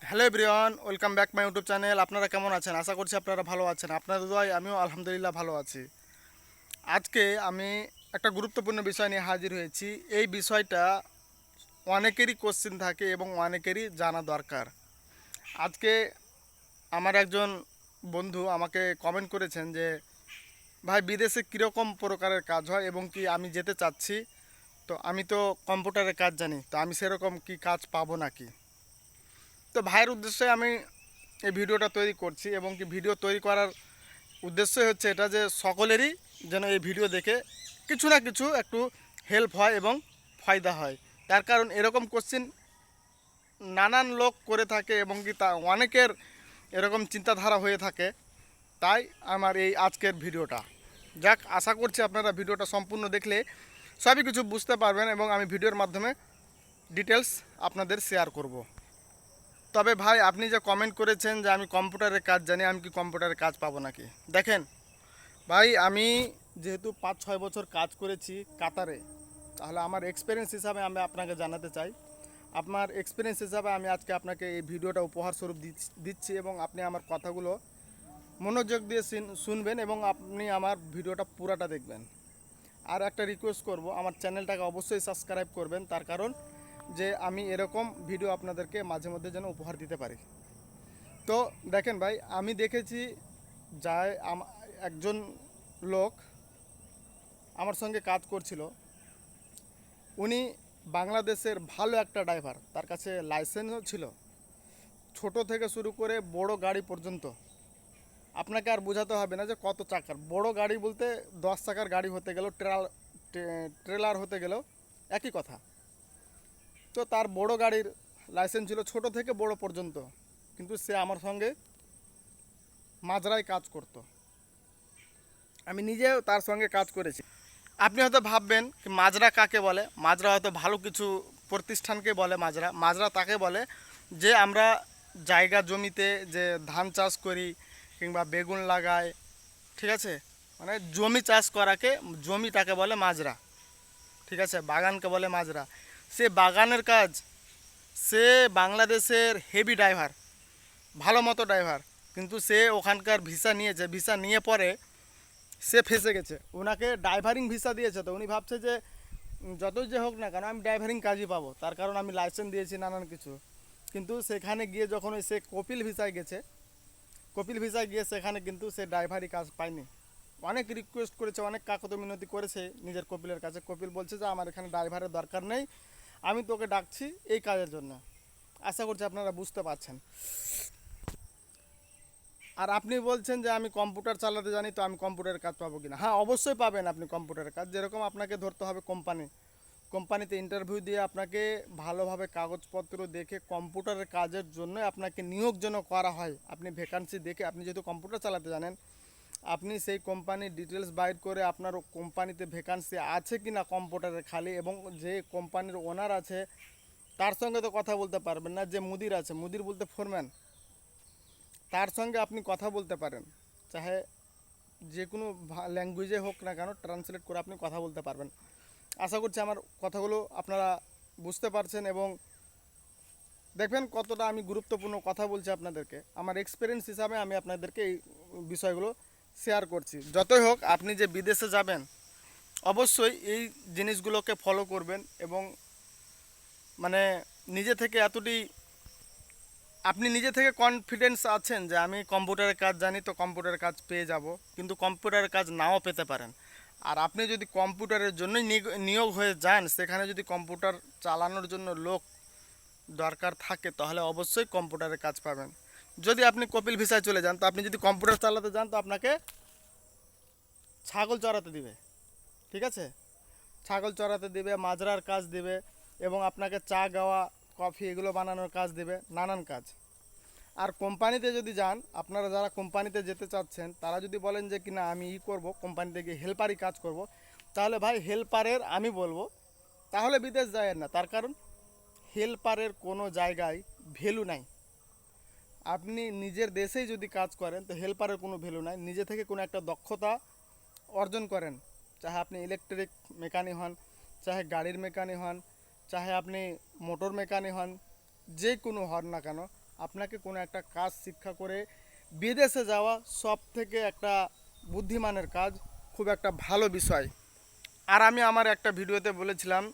Hello everyone, welcome back my YouTube channel. আপনারা কেমন আছেন? আশা করছি আপনারা ভালো আছেন। আপনাদের দোয়ায় আমিও আলহামদুলিল্লাহ ভালো আছি। আজকে আমি একটা গুরুত্বপূর্ণ বিষয় নিয়ে হাজির হয়েছি। এই বিষয়টা অনেকেরই কোশ্চেন থাকে এবং অনেকেরই জানা দরকার। আজকে আমার একজন বন্ধু আমাকে কমেন্ট করেছেন যে ভাই, বিদেশে কীরকম প্রকারের কাজ হয় এবং কি আমি যেতে চাচ্ছি, তো আমি তো কম্পিউটারের কাজ জানি, তো আমি সেরকম কি কাজ পাবো নাকি। তো ভাইয়ের উদ্দেশ্যে আমি এই ভিডিওটা তৈরি করছি এবং কি ভিডিও তৈরি করার উদ্দেশ্যই হচ্ছে এটা যে সকলেরই যেন এই ভিডিও দেখে কিছু না কিছু একটু হেল্প হয় এবং ফায়দা হয়। তার কারণ এরকম কোশ্চিন নানান লোক করে থাকে এবং কি তা অনেকের এরকম চিন্তাধারা হয়ে থাকে। তাই আমার এই আজকের ভিডিওটা, যাক, আশা করছি আপনারা ভিডিওটা সম্পূর্ণ দেখলে সবই কিছু বুঝতে পারবেন এবং আমি ভিডিওর মাধ্যমে ডিটেলস আপনাদের শেয়ার করব। তবে ভাই, আপনি যে কমেন্ট করেছেন যে আমি কম্পিউটারের কাজ জানি, আমি কি কম্পিউটারের কাজ পাবো নাকি? দেখেন ভাই, আমি যেহেতু 5-6 বছর কাজ করেছি কাতারে, তাহলে আমার এক্সপিরিয়েন্স হিসাবে আমি আপনাকে জানাতে চাই। আপনার এক্সপিরিয়েন্স হিসাবে আমি আজকে আপনাকে এই ভিডিওটা উপহার স্বরূপ দিচ্ছি এবং আপনি আমার কথাগুলো মনোযোগ দিয়ে শুনবেন এবং আপনি আমার ভিডিওটা পুরাটা দেখবেন। আর একটা রিকোয়েস্ট করব, আমার চ্যানেলটাকে অবশ্যই সাবস্ক্রাইব করবেন, তার কারণ যে আমি এরকম ভিডিও আপনাদেরকে মাঝে মধ্যে যেন উপহার দিতে পারি। তো দেখেন ভাই, আমি দেখেছি যায় একজন লোক আমার সঙ্গে কাজ করছিল। উনি বাংলাদেশের ভালো একটা ড্রাইভার, তার কাছে লাইসেন্সও ছিল, ছোট থেকে শুরু করে বড় গাড়ি পর্যন্ত। আপনাকে আর বোঝাতে হবে না যে কত চাকার বড় গাড়ি বলতে 10 চাকার গাড়ি হতে গেল, ট্রেলার হতে গেলেও একই কথা। তো তার বড় গাড়ির লাইসেন্স ছিল ছোট থেকে বড় পর্যন্ত, কিন্তু সে আমার সঙ্গে মাজরায় কাজ করতো। আমি নিজেও তার সঙ্গে কাজ করেছি। আপনি হয়তো ভাববেন কি মাজরা কাকে বলে। মাজরা হয়তো ভালো কিছু প্রতিষ্ঠানকে বলে। মাজরা মাজরা তাকে বলে যে আমরা জায়গা জমিতে যে ধান চাষ করি কিংবা বেগুন লাগাই, ঠিক আছে, মানে জমি চাষ করাকে জমিটাকে বলে মাজরা, ঠিক আছে, বাগানকে বলে মাজরা। সে বাগানের কাজ, সে বাংলাদেশের হেভি ড্রাইভার, ভালো মতো ড্রাইভার, কিন্তু সে ওখানকার ভিসা নিয়েছে। ভিসা নিয়ে পরে সে ফেসে গেছে। ওনাকে ড্রাইভারিং ভিসা দিয়েছে, তো উনি ভাবছে যে যতই যে হোক না কেন আমি ড্রাইভারিং কাজই পাবো, তার কারণ আমি লাইসেন্স দিয়েছি নানান কিছু। কিন্তু সেখানে গিয়ে যখন সে কপিল ভিসায় গেছে, কপিল ভিসায় গিয়ে সেখানে কিন্তু সে ড্রাইভারি কাজ পায়নি। অনেক রিকোয়েস্ট করেছে, অনেক কাকত মিনতি করেছে নিজের কপিলের কাছে। কপিল বলছে যে আমার এখানে ড্রাইভারের দরকার নেই, আমি তোকে ডাকছি এই কাজের জন্য। আশা করছি আপনারা বুঝতে পারছেন। আর আপনি বলছেন যে আমি কম্পিউটার চালাতে জানি, তো আমি কম্পিউটারের কাজ পাবো কিনা? হ্যাঁ, অবশ্যই পাবেন আপনি কম্পিউটারের কাজ। যেরকম আপনাকে ধরতে হবে কোম্পানিতে ইন্টারভিউ দিয়ে আপনাকে ভালোভাবে কাগজপত্র দেখে কম্পিউটারের কাজের জন্য আপনাকে নিয়োগ যেন করা হয়। আপনি ভ্যাকান্সি দেখে, আপনি যেহেতু কম্পিউটার চালাতে জানেন, আপনি সেই কোম্পানির ডিটেলস বাইর করে আপনার কোম্পানিতে ভ্যাকান্সি আছে কি না কম্পিউটারের খালি, এবং যে কোম্পানির ওনার আছে তার সঙ্গে তো কথা বলতে পারবেন না। যে মুদির আছে, মুদির বলতে ফোরম্যান, তার সঙ্গে আপনি কথা বলতে পারেন। চাহে যে কোনো ল্যাঙ্গুয়েজে হোক না কেন, ট্রান্সলেট করে আপনি কথা বলতে পারবেন। আশা করছি আমার কথাগুলো আপনারা বুঝতে পারছেন এবং দেখবেন কতটা আমি গুরুত্বপূর্ণ কথা বলছি আপনাদেরকে। আমার এক্সপিরিয়েন্স হিসাবে আমি আপনাদেরকে এই বিষয়গুলো শেয়ার করছি। যতই হোক, আপনি যে বিদেশে যাবেন অবশ্যই এই জিনিসগুলোকে ফলো করবেন এবং মানে নিজে থেকে এতটি আপনি নিজে থেকে কনফিডেন্স আছেন যে আমি কম্পিউটারের কাজ জানি, তো কম্পিউটারের কাজ পেয়ে যাব, কিন্তু কম্পিউটারের কাজ নাও পেতে পারেন। আর আপনি যদি কম্পিউটারের জন্যই নিয়োগ হয়ে যান, সেখানে যদি কম্পিউটার চালানোর জন্য লোক দরকার থাকে, তাহলে অবশ্যই কম্পিউটারের কাজ পাবেন। যদি আপনি কপিল ভিসায় চলে যান, তো আপনি যদি কম্পিউটার চালাতে যান, তো আপনাকে ছাগল চড়াতে দিবে, ঠিক আছে, ছাগল চড়াতে দিবে, মাজরার কাজ দিবে এবং আপনাকে চা গাওয়া, কফি এগুলো বানানোর কাজ দিবে, নানান কাজ। আর কোম্পানিতে যদি যান, আপনারা যারা কোম্পানিতে যেতে চাচ্ছেন, তারা যদি বলেন যে কিনা আমি করব, কোম্পানিতে গিয়ে হেল্পারই কাজ করব, তাহলে ভাই হেল্পারের আমি বলবো তাহলে বিদেশ যায় না। তার কারণ হেল্পারের কোনো জায়গায় ভ্যালু নাই। আপনি নিজের দেশেই যদি কাজ করেন, তো হেল্পারের কোনো ভ্যালু নাই। নিজে থেকে কোনো একটা দক্ষতা অর্জন করেন, চাহে আপনি ইলেকট্রিক মেকানিক হন, চাহে গাড়ির মেকানিক হন, চাহে আপনি মোটর মেকানিক হন, যে কোনো হন না কেন, আপনাকে কোনো একটা কাজ শিক্ষা করে বিদেশে যাওয়া সব থেকে একটা বুদ্ধিমানের কাজ, খুব একটা ভালো বিষয়। আর আমি আমার একটা ভিডিওতে বলেছিলাম,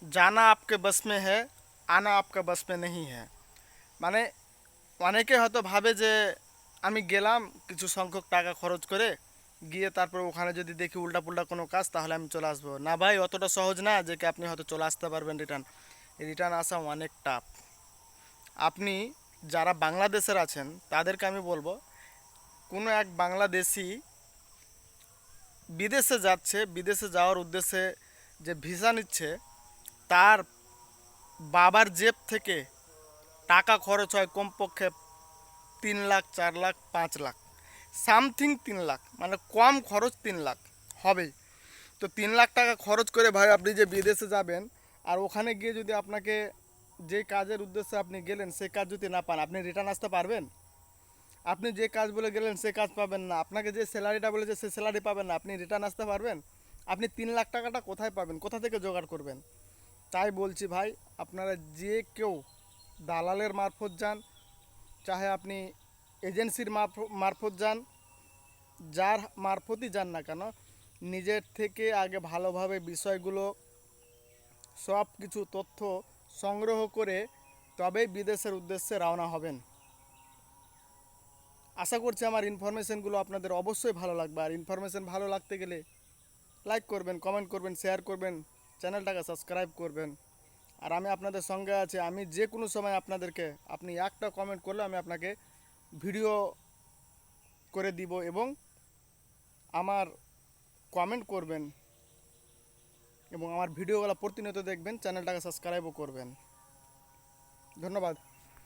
জানা আপকে বস মে হ্যায়, আনা আপকা বস মে নেই হ্যায়। মানে অনেকে হয়তো ভাবে যে আমি গেলাম কিছু সংখ্যক টাকা খরচ করে, গিয়ে তারপর ওখানে যদি দেখি উল্টাপুল্টা কোনো কাজ, তাহলে আমি চলে আসবো। না ভাই, অতটা সহজ না যে কি আপনি হয়তো চলে আসতে পারবেন রিটার্ন। রিটার্ন আসা অনেক টাফ। আপনি যারা বাংলাদেশের আছেন তাদেরকে আমি বলবো, কোনো এক বাংলাদেশি বিদেশে যাচ্ছে, বিদেশে যাওয়ার উদ্দেশ্যে যে ভিসা নিচ্ছে, তার বাবার জেব থেকে টাকা খরচ হয় কমপক্ষে 3 লাখ, 4 লাখ, 5 লাখ, সামথিং 3 লাখ, মানে কম খরচ 3 লাখ হবেই। তো 3 লাখ টাকা খরচ করে ভাই আপনি যে বিদেশে যাবেন, আর ওখানে গিয়ে যদি আপনাকে যে কাজের উদ্দেশ্যে আপনি গেলেন সেই কাজ যদি না পান, আপনি রিটার্ন আসতে পারবেন? আপনি যে কাজ বলে গেলেন সে কাজ পাবেন না, আপনাকে যে স্যালারিটা বলেছে সে স্যালারি পাবেন না, আপনি রিটার্ন আসতে পারবেন? আপনি 3 লাখ টাকাটা কোথায় পাবেন, কোথা থেকে জোগাড় করবেন? তাই বলছি ভাই, আপনারা যে কেউ দালালের মারফত যান, চাহে আপনি এজেন্সির মারফত যান, যার মারফতই যান না কেন, নিজের থেকে আগে ভালোভাবে বিষয়গুলো সব কিছু তথ্য সংগ্রহ করে তবেই বিদেশের উদ্দেশ্যে রওনা হবেন। আশা করছি আমার ইনফরমেশনগুলো আপনাদের অবশ্যই ভালো লাগবে। আর ইনফরমেশন ভালো লাগতে গেলে লাইক করবেন, কমেন্ট করবেন, শেয়ার করবেন, চ্যানেলটাকে সাবস্ক্রাইব করবেন। আর আমি আপনাদের সঙ্গে আছি, আমি যে কোনো সময় আপনাদেরকে, আপনি একটা কমেন্ট করলে আমি আপনাকে ভিডিও করে দিব, এবং আমার কমেন্ট করবেন এবং আমার ভিডিওগুলো প্রতিনিয়ত দেখবেন, চ্যানেলটাকে সাবস্ক্রাইবও করবেন। ধন্যবাদ।